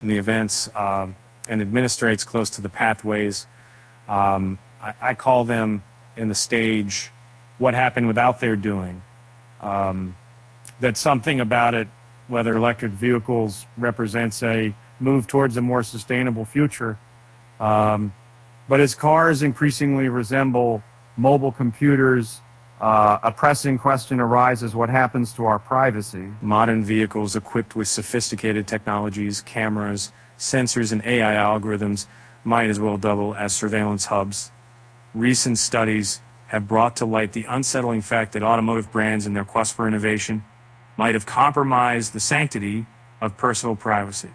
in the events and administrates close to the pathways. I call them in the stage what happened without their doing. That something about it, whether electric vehicles represents a move towards a more sustainable future, but as cars increasingly resemble mobile computers, a pressing question arises: what happens to our privacy? Modern vehicles equipped with sophisticated technologies, cameras, sensors, and AI algorithms might as well double as surveillance hubs. Recent studies have brought to light the unsettling fact that automotive brands, in their quest for innovation, might have compromised the sanctity of personal privacy.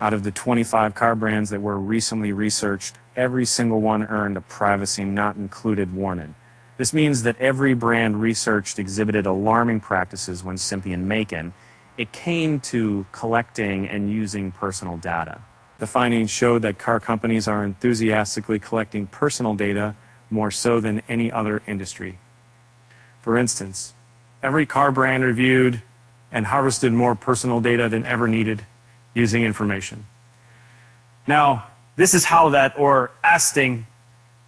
Out of the 25 car brands that were recently researched, every single one earned a privacy not included warning. This means that every brand researched exhibited alarming practices when simply in making it came to collecting and using personal data. The findings showed that car companies are enthusiastically collecting personal data more so than any other industry. For instance, every car brand reviewed and harvested more personal data than ever needed using information. Now, this is how that or asting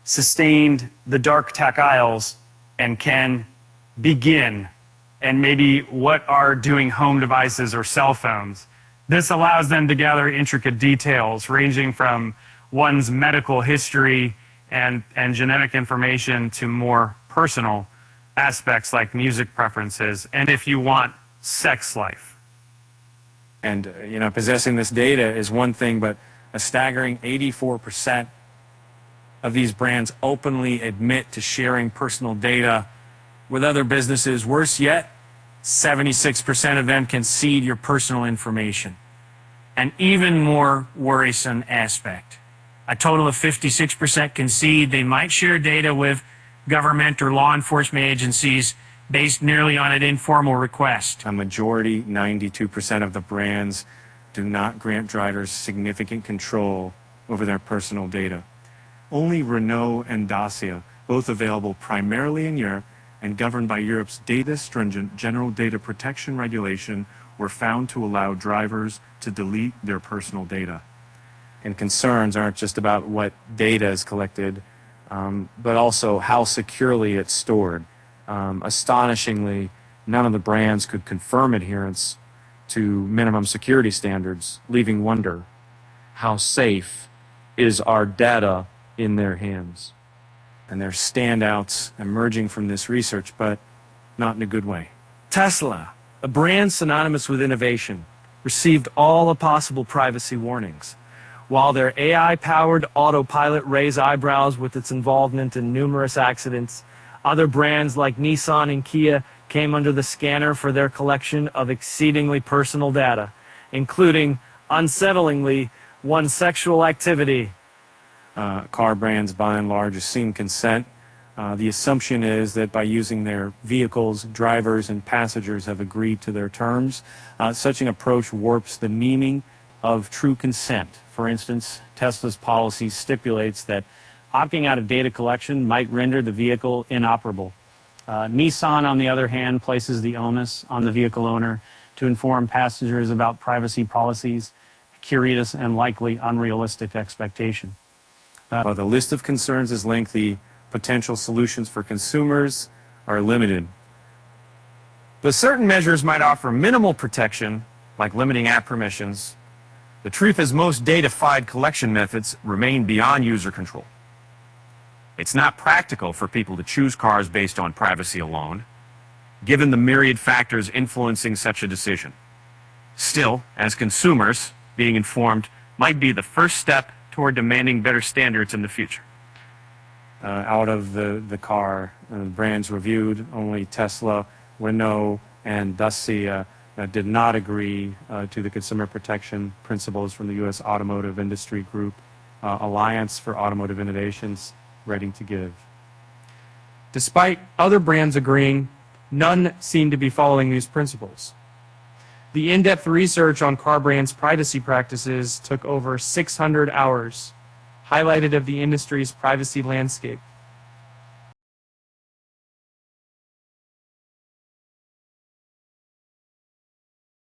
sustained the dark tech aisles and can begin, and maybe what are doing home devices or cell phones. This allows them to gather intricate details ranging from one's medical history and genetic information to more personal aspects like music preferences, and if you want, sex life. And possessing this data is one thing, but a staggering 84% of these brands openly admit to sharing personal data with other businesses. Worse yet, 76% of them concede your personal information. An even more worrisome aspect: a total of 56% concede they might share data with government or law enforcement agencies based nearly on an informal request. A majority, 92% of the brands, do not grant drivers significant control over their personal data. Only Renault and Dacia, both available primarily in Europe and governed by Europe's data-stringent General Data Protection Regulation, were found to allow drivers to delete their personal data. And concerns aren't just about what data is collected, but also how securely it's stored. Astonishingly, none of the brands could confirm adherence to minimum security standards, leaving wonder: how safe is our data in their hands? And there are standouts emerging from this research, but not in a good way. Tesla, a brand synonymous with innovation, received all the possible privacy warnings. While their AI-powered autopilot raised eyebrows with its involvement in numerous accidents, other brands like Nissan and Kia came under the scanner for their collection of exceedingly personal data, including, unsettlingly, one's sexual activity. Car brands, by and large, assume consent. The assumption is that by using their vehicles, drivers and passengers have agreed to their terms. Such an approach warps the meaning of true consent. For instance, Tesla's policy stipulates that opting out of data collection might render the vehicle inoperable. Nissan, on the other hand, places the onus on the vehicle owner to inform passengers about privacy policies, a curious and likely unrealistic expectation. While the list of concerns is lengthy, potential solutions for consumers are limited. But certain measures might offer minimal protection, like limiting app permissions. The truth is, most data-fied collection methods remain beyond user control. It's not practical for people to choose cars based on privacy alone, given the myriad factors influencing such a decision. Still, as consumers, being informed might be the first step toward demanding better standards in the future. Out of the car brands reviewed, only Tesla, Renault, and Dacia did not agree to the consumer protection principles from the U.S. Automotive Industry Group, Alliance for Automotive Innovations, Ready to Give. Despite other brands agreeing, none seem to be following these principles. The in-depth research on car brands' privacy practices took over 600 hours, highlighted of the industry's privacy landscape.